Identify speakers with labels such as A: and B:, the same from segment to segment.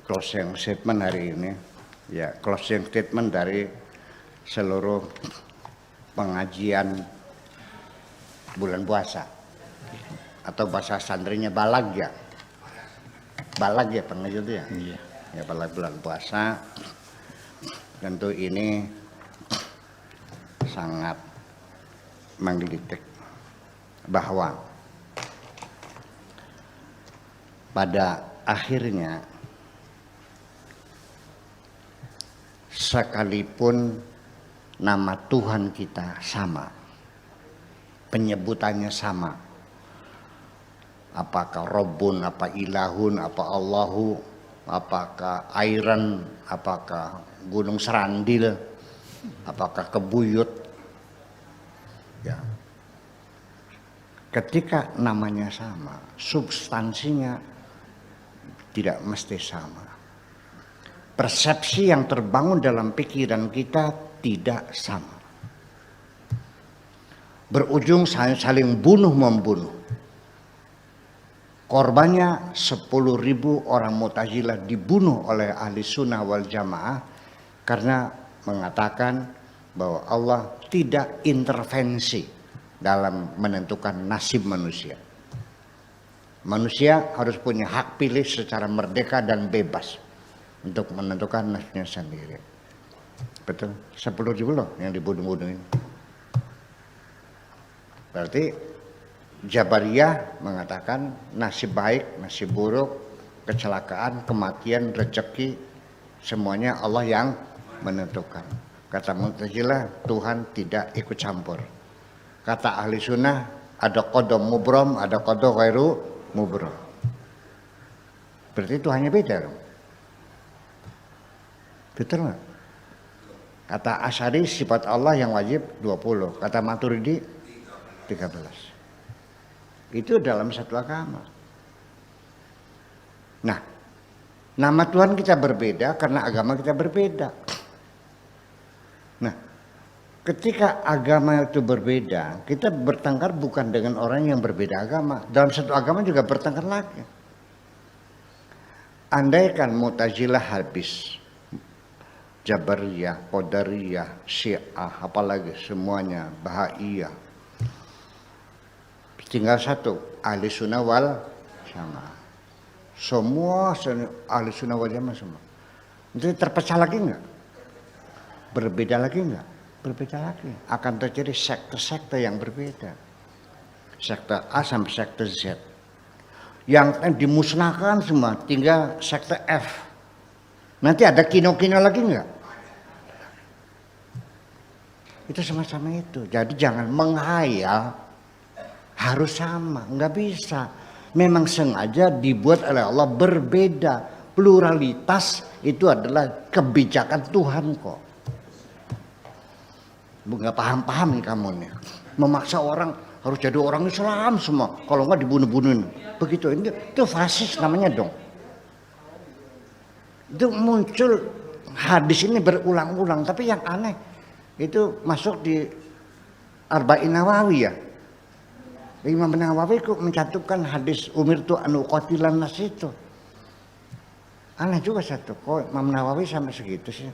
A: closing statement hari ini, ya closing statement dari seluruh pengajian bulan puasa atau bahasa santrinya balag ya pengajian itu ya.
B: Iya.
A: Ya balag bulan puasa. Tentu ini sangat menggelitik bahwa pada akhirnya sekalipun nama Tuhan kita sama, penyebutannya sama, apakah Rabbun, apa Ilahun, apa Allahu, apakah Airan, apakah Gunung Serandil, apakah Kebuyut, ya. Ketika namanya sama, substansinya tidak mesti sama. Persepsi yang terbangun dalam pikiran kita tidak sama. Berujung saling bunuh-membunuh. Korbannya 10.000 orang Mu'tazilah dibunuh oleh ahli sunnah wal jamaah karena mengatakan bahwa Allah tidak intervensi dalam menentukan nasib manusia. Manusia harus punya hak pilih secara merdeka dan bebas untuk menentukan nasibnya sendiri. Betul, 10.000 loh yang dibunuh-bunuh ini. Berarti Jabariyah mengatakan nasib baik, nasib buruk, kecelakaan, kematian, rezeki, semuanya Allah yang menentukan. Kata Mu'tazilah, Tuhan tidak ikut campur. Kata ahli sunnah, ada qada mubram, ada qada ghairu mubram. Berarti Tuhannya beda dong. Betul nggak? Kata Asy'ari sifat Allah yang wajib 20, kata Maturidi 13. Itu dalam satu agama. Nah, nama Tuhan kita berbeda karena agama kita berbeda. Nah, ketika agama itu berbeda, kita bertengkar bukan dengan orang yang berbeda agama. Dalam satu agama juga bertengkar lagi. Andaikan Mu'tazilah habis, Jabariyah, Qadariyah, Syiah, apalagi semuanya, Bahaiyah. Tinggal satu, ahli sunnah wal jamaah. Semua ahli sunnah wal jamaah semua. Itu terpecah lagi enggak? Berbeda lagi enggak? Berbeda lagi. Akan terjadi sekte-sekte yang berbeda. Sekte A sampai sekte Z. Yang dimusnahkan semua, tinggal sekte F. Nanti ada kino-kino lagi enggak? Itu sama-sama itu. Jadi jangan menghayal harus sama, enggak bisa. Memang sengaja dibuat oleh Allah berbeda. Pluralitas itu adalah kebijakan Tuhan kok. Nggak paham-paham nih kamu nih. Memaksa orang harus jadi orang Islam semua. Kalau nggak dibunuh-bunuhin. Begitu, itu fasis namanya dong. Itu muncul hadis ini berulang-ulang. Tapi yang aneh itu masuk di Arba'in Nawawi ya. Imam Nawawi kok mencantumkan hadis umirtu an uqatilan nas itu. Aneh juga satu. Kok Imam Nawawi sampai segitu sih?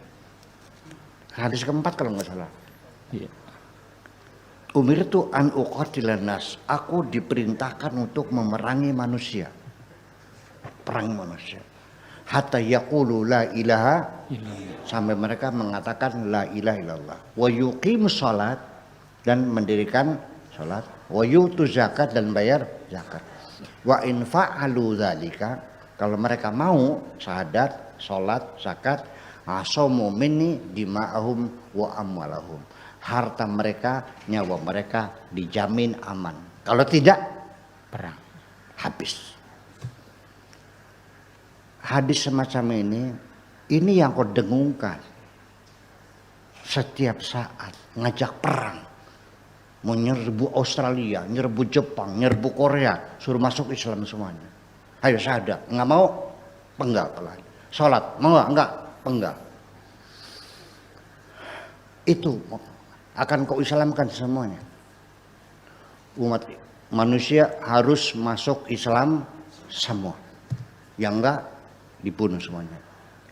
A: Hadis keempat kalau nggak salah.
B: Iya.
A: Umirtu an uqatilan nas. Aku diperintahkan untuk memerangi manusia. Perang manusia. Hatta yaqulu la ilaha illallah. Sampai mereka mengatakan la ilaha illallah. Wa yuqimus shalat dan mendirikan salat. Wa yutu zakat dan bayar zakat. Wa in fa'alu dzalika, kalau mereka mau syahadat, salat, zakat, asamu minni dima'ahum wa amwalahum. Harta mereka, nyawa mereka dijamin aman. Kalau tidak, perang. Habis. Hadis semacam ini yang kau dengungkan. Setiap saat ngajak perang. Mau nyerbu Australia, nyerbu Jepang, nyerbu Korea, suruh masuk Islam semuanya. Ayo syahadat, nggak mau, penggal lagi. Sholat, mau nggak, penggal. Itu akan kau Islamkan semuanya. Umat manusia harus masuk Islam semua. Yang enggak dibunuh semuanya.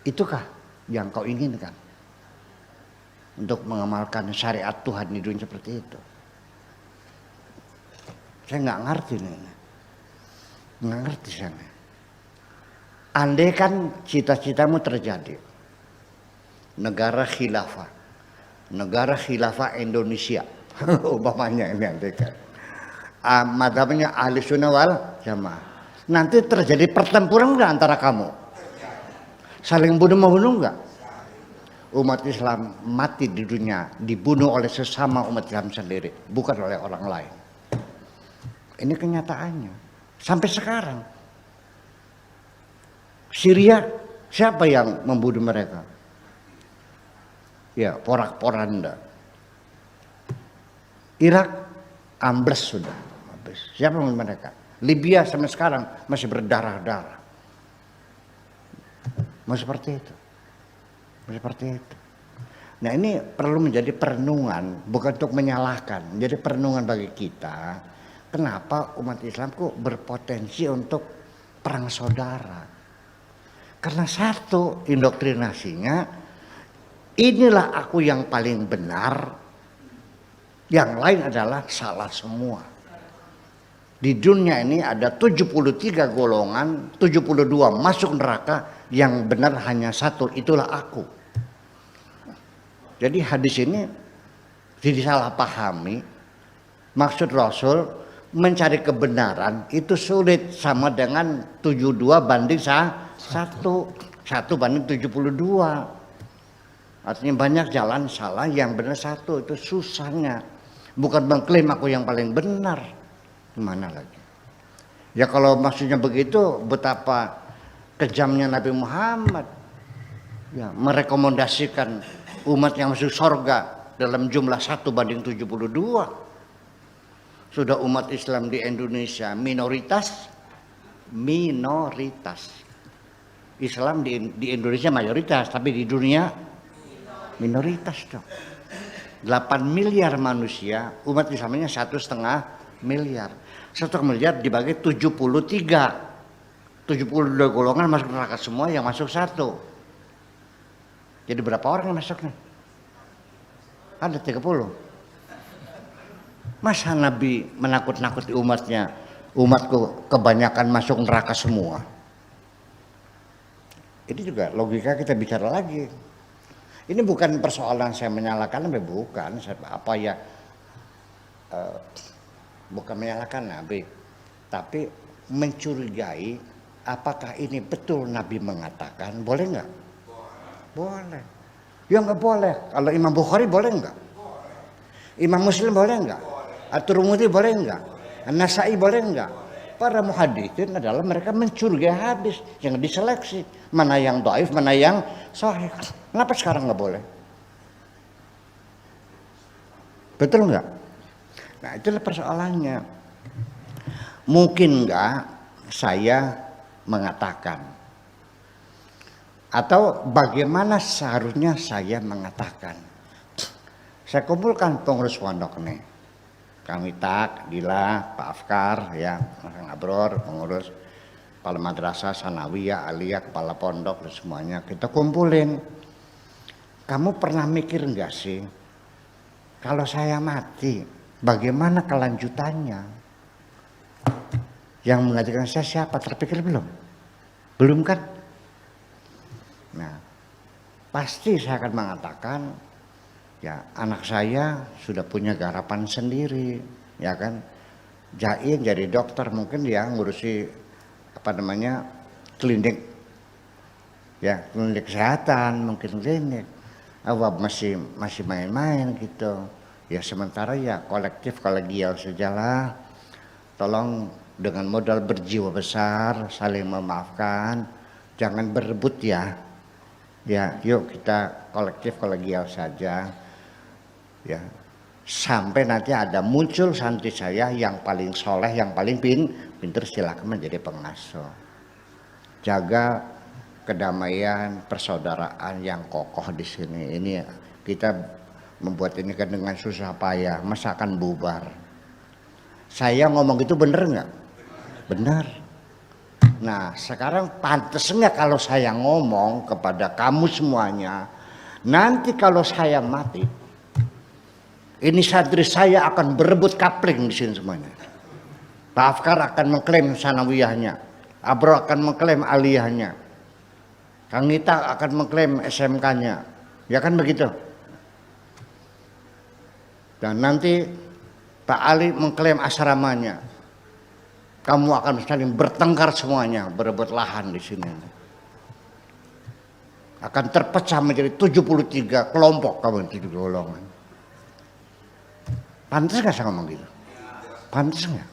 A: Itukah yang kau inginkan? Untuk mengamalkan syariat Tuhan di dunia seperti itu. Saya nggak ngerti nih. Nggak ngerti saya. Andai kan cita-citamu terjadi. Negara khilafah Indonesia. Umpamanya ini andai kan. Madhabnya ahli sunnah wal jamaah. Nanti terjadi pertempuran nggak antara kamu? Saling bunuh-membunuh nggak? Umat Islam mati di dunia dibunuh oleh sesama umat Islam sendiri, bukan oleh orang lain. Ini kenyataannya sampai sekarang. Syria, siapa yang membunuh mereka? Ya, porak-poranda. Irak ambles sudah. Siapa yang membunuh mereka? Libya sampai sekarang masih berdarah-darah. Mau seperti itu. Seperti itu. Nah, ini perlu menjadi perenungan, bukan untuk menyalahkan, menjadi perenungan bagi kita. Kenapa umat Islam kok berpotensi untuk perang saudara? Karena satu, indoktrinasinya, inilah aku yang paling benar, yang lain adalah salah semua. Di dunia ini ada 73 golongan, 72 masuk neraka, yang benar hanya satu, itulah aku. Jadi hadis ini disalahpahami. Maksud Rasul mencari kebenaran itu sulit, sama dengan 72 banding 1 banding 72. Artinya banyak jalan salah, yang benar satu, itu susahnya. Bukan mengklaim aku yang paling benar. Gimana lagi? Ya kalau maksudnya begitu, betapa kejamnya Nabi Muhammad ya merekomendasikan umat yang masuk surga dalam jumlah 1 banding 72. Sudah umat Islam di Indonesia minoritas. Islam di Indonesia mayoritas, tapi di dunia minoritas dong. 8 miliar manusia, umat Islamnya 1,5 miliar. 1 miliar dibagi 73. 72 golongan masuk neraka semua, yang masuk 1. Jadi berapa orang yang masuk nih? Ada 30. Masa Nabi menakut-nakuti umatnya? Umatku kebanyakan masuk neraka semua. Ini juga logika kita bicara lagi. Ini bukan persoalan saya menyalahkan Nabi, bukan. Bukan menyalahkan Nabi, tapi mencurigai apakah ini betul Nabi mengatakan. Boleh nggak? Boleh. Ya nggak boleh. Kalau Imam Bukhari boleh nggak? Imam Muslim boleh nggak? At-Tirmidzi boleh nggak? An-Nasa'i boleh nggak? Para muhaditsin adalah mereka mencurigai hadis yang diseleksi, mana yang dhaif, mana yang sahih. Kenapa sekarang nggak boleh? Betul nggak? Nah, itulah persoalannya. Mungkin nggak saya mengatakan, atau bagaimana seharusnya saya mengatakan? Saya kumpulkan pengurus pondok nih, Kang Witak, Dila, Pak Afkar, ya, Kang Abror, pengurus kepala madrasah, sanawiyah, aliyah, kepala pondok, dan semuanya kita kumpulin. Kamu pernah mikir nggak sih, kalau saya mati, bagaimana kelanjutannya? Yang mengatakan saya siapa? Terpikir belum? Belum kan? Nah, pasti saya akan mengatakan, ya anak saya sudah punya garapan sendiri, ya kan? Jain jadi dokter, mungkin dia ngurusi klinik, ya klinik kesehatan, mungkin klinik. Masih main-main gitu. Ya sementara ya kolektif kolegial sajalah. Tolong dengan modal berjiwa besar, saling memaafkan, jangan berebut ya. Ya, yuk kita kolektif kolegial saja. Ya, sampai nanti ada muncul santri saya yang paling soleh, yang paling pintar, silakan menjadi pengasuh. Jaga kedamaian, persaudaraan yang kokoh di sini. Ini kita membuat ini kan dengan susah payah, masa akan bubar. Saya ngomong itu bener nggak? Benar. Nah sekarang pantas nggak kalau saya ngomong kepada kamu semuanya, nanti kalau saya mati, ini santri saya akan berebut kapling di sini semuanya. Pak Afkar akan mengklaim sanawiyahnya, Abro akan mengklaim aliyahnya, Kang Nita akan mengklaim SMK-nya, ya kan begitu. Dan nanti Pak Ali mengklaim asramanya. Kamu akan saling bertengkar semuanya, berebut lahan di sini. Akan terpecah menjadi 73 kelompok kamu, 7 golongan. Pantas nggak saya ngomong gitu? Pantas nggak?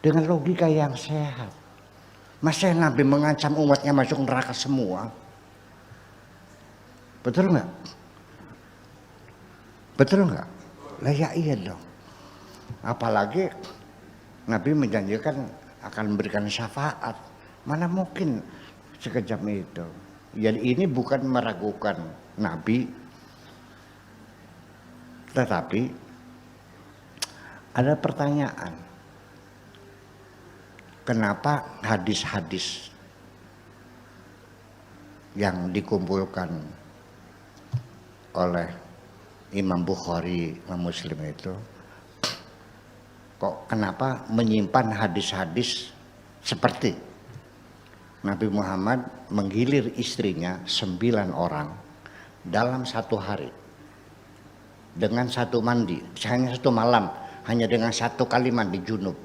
A: Dengan logika yang sehat. Masa Nabi mengancam umatnya masuk neraka semua? Betul nggak? Betul nggak? Lah ya iya dong. Apalagi Nabi menjanjikan akan memberikan syafaat. Mana mungkin sekejam itu. Jadi ini bukan meragukan Nabi, tetapi ada pertanyaan. Kenapa hadis-hadis yang dikumpulkan oleh Imam Bukhari, Imam Muslim itu, kok kenapa menyimpan hadis-hadis seperti Nabi Muhammad menggilir istrinya 9 orang dalam satu hari dengan satu mandi, hanya satu malam, hanya dengan satu kali mandi junub.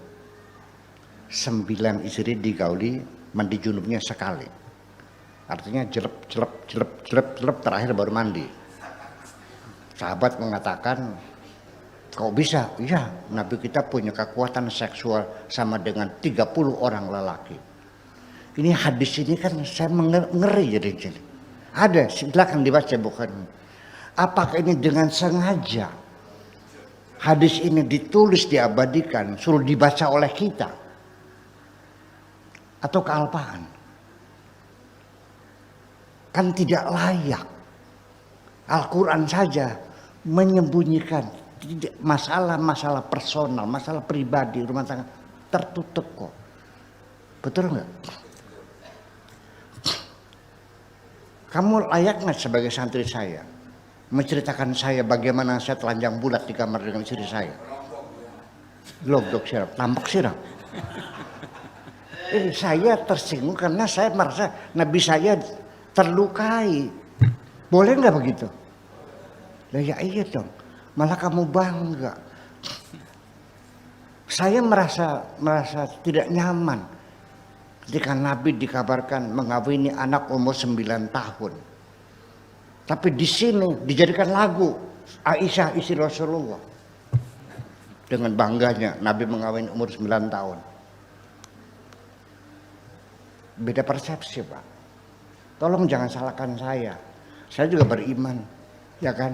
A: 9 istri digauli, mandi junubnya sekali. Artinya jelep terakhir baru mandi. Sahabat mengatakan, kok bisa? Iya, Nabi kita punya kekuatan seksual sama dengan 30 orang lelaki. Ini hadis ini kan saya ngeri jadi. Ada, silakan dibaca bukan. Apakah ini dengan sengaja hadis ini ditulis, diabadikan, suruh dibaca oleh kita? Atau kealpaan? Kan tidak layak. Al-Quran saja menyembunyikan masalah-masalah personal, masalah pribadi, rumah tangga tertutup kok. Betul nggak? Kamu layak nggak sebagai santri saya menceritakan saya bagaimana saya telanjang bulat di kamar dengan istri saya? Logdok sirap, tampak sirap. Saya tersinggung karena saya merasa Nabi saya terlukai. Boleh nggak begitu? Lah ya iya dong. Malah kamu bangga. Saya merasa tidak nyaman ketika Nabi dikabarkan mengawini anak umur 9 tahun. Tapi di sini dijadikan lagu Aisyah istri Rasulullah. Dengan bangganya Nabi mengawini umur 9 tahun. Beda persepsi, Pak. Tolong jangan salahkan saya. Saya juga beriman, ya kan?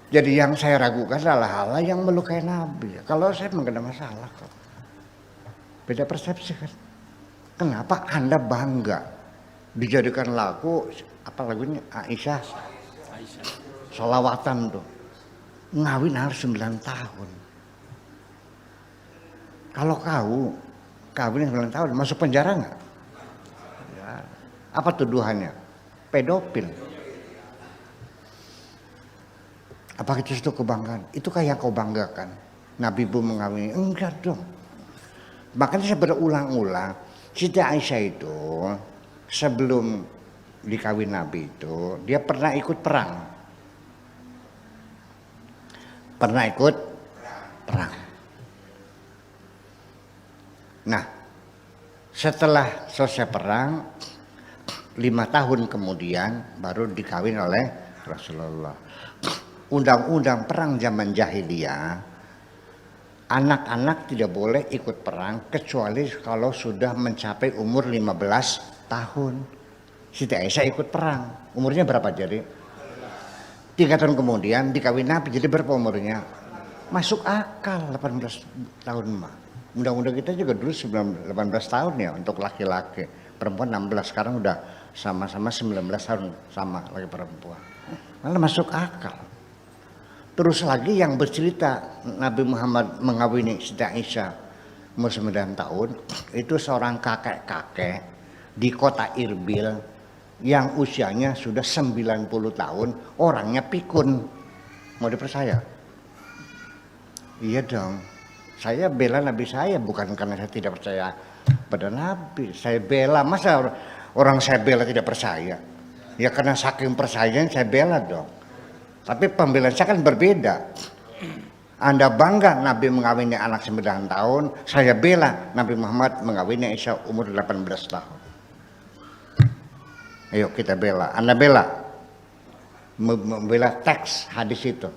A: Jadi yang saya ragukan adalah hal yang melukai Nabi. Kalau saya mengenai masalah kok. Beda persepsi kan. Kenapa Anda bangga dijadikan lagu, apa lagunya Aisyah? Sholawatan tuh. Ngawin harus 9 tahun. Kalau kawin 9 tahun masuk penjara nggak? Ya. Apa tuduhannya? Pedofil. Apakah itu suatu kebanggaan? Itu kayak kau banggakan. Nabi Bu mengawini. Enggak dong. Makanya saya berulang-ulang. Siti Aisyah itu sebelum dikawin Nabi itu dia pernah ikut perang. Pernah ikut perang. Nah, setelah selesai perang 5 tahun kemudian baru dikawin oleh Rasulullah. Undang-undang perang zaman jahiliyah, anak-anak tidak boleh ikut perang kecuali kalau sudah mencapai umur 15 tahun. Siti Aisyah ikut perang. Umurnya berapa jadi? 3 tahun kemudian dikawin Nabi, jadi berapa umurnya? Masuk akal 18 tahun mah. Undang-undang kita juga dulu 18 tahun ya untuk laki-laki. Perempuan 16, sekarang udah sama-sama 19 tahun sama laki perempuan. Malah masuk akal. Terus lagi yang bercerita Nabi Muhammad mengawini Siti Aisyah. umur 9 tahun, itu seorang kakek-kakek di kota Irbil yang usianya sudah 90 tahun, orangnya pikun. Mau dipercaya? Iya dong. Saya bela Nabi saya bukan karena saya tidak percaya pada Nabi. Saya bela, masa orang saya bela tidak percaya? Ya karena saking percayanya saya bela dong. Tapi pembelaan saya kan berbeda. Anda bangga Nabi mengawini anak 9 tahun, saya bela Nabi Muhammad mengawini Aisyah umur 18 tahun. Ayo kita bela. Anda bela. Membela teks hadis itu.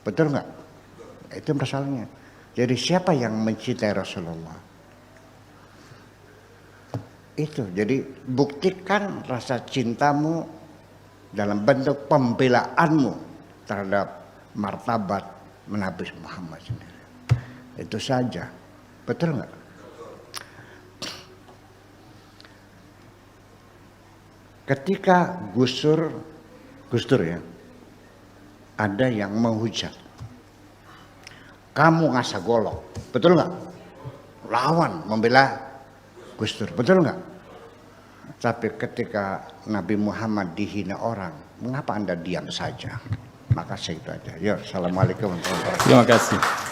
A: Betul nggak? Itu masalahnya. Jadi siapa yang mencintai Rasulullah? Itu. Jadi buktikan rasa cintamu dalam bentuk pembelaanmu terhadap martabat Nabi Muhammad sendiri. Itu saja. Betul nggak? Ketika Gus Dur ya, ada yang menghujat. Kamu ngasah golok, betul nggak? Lawan membela Gus Dur, betul nggak? Tapi ketika Nabi Muhammad dihina orang, mengapa Anda diam saja? Makasih itu aja. Ya, assalamualaikum warahmatullahi wabarakatuh.
B: Terima kasih.